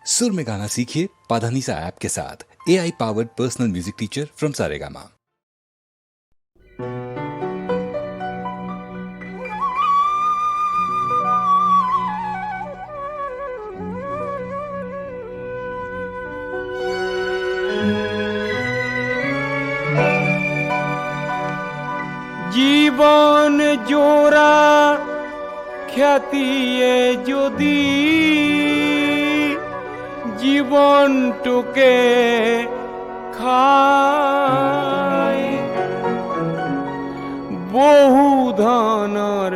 सुर में गाना सीखिए पाधानीसा ऐप के साथ। AI powered personal music teacher from Saregama. জীবন জোড়া খ্যাতিয়ে যদি জীবনটুকে খায়, বহু ধনৰ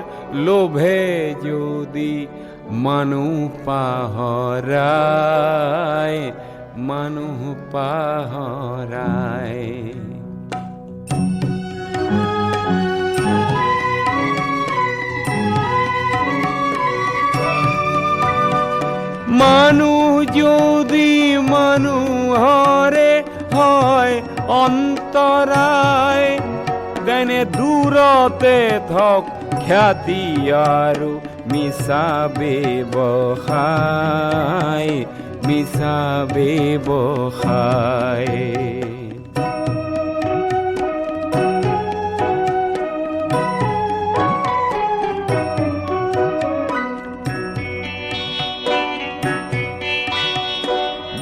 লোভে যদি মানুহ পাহৰায়, মানুহ পাহৰায়। মানুহ যদি মানুহৰে হয় অন্তৰায়, তেনে দূৰতে থক খ্যাতি আৰু মিছা ব্যৱসায়, মিছা ব্যৱসায়।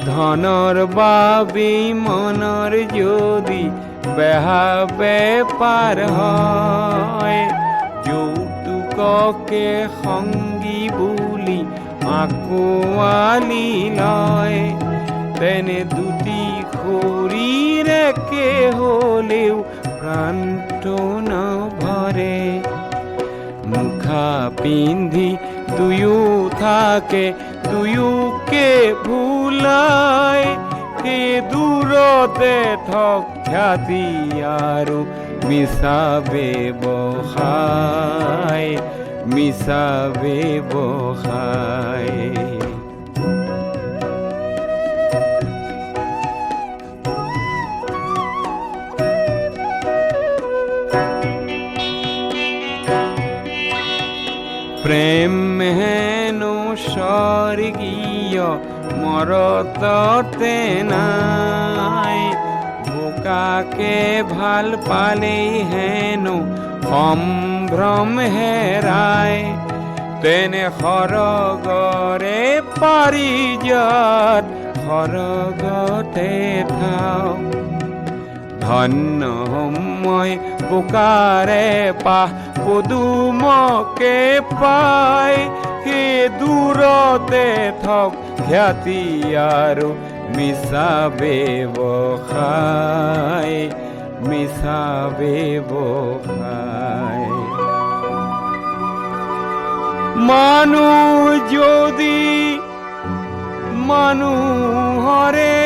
ধনৰ বাবে মনৰ যদি বেহা বেপাৰ হয়, যৌতুককে সংগী বুলি আঁকোৱালি লয়, তেনে দুটি শৰীৰ একে হ'লেও প্ৰাণটো নভৰে। মুখা পিন্ধি দুয়ো থাকে, দুয়োকে ভুলাই, সেই দূৰতে থক খ্যাতি আৰু মিছা ব্যৱসায়, মিছা ব্যৱসায়। প্ৰেম হেনো স্বৰ্গীয় মৰততে নাই, বোকাকে ভাল পালেই হেনো সম্ভ্ৰম হেৰায়, তেনে সৰগৰে পাৰিজাত সৰগতে থাওক। ধন্য মই বোকাৰে পাহ পদুমকে পায়, সেই দূৰতে থক খ্যাতি আৰু মিছা ব্যৱসায়, মিছা ব্যৱসায়। মানুহ যদি মানুহৰে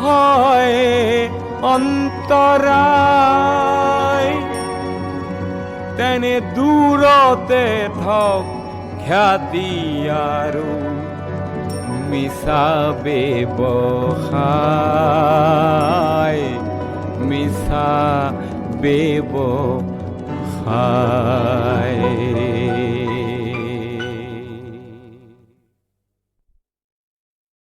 হয় অন্তৰায়, তেনে দূৰতে থক খ্যাতি আৰু মিছা ব্যৱসায়, মিছা ব্যৱসায়।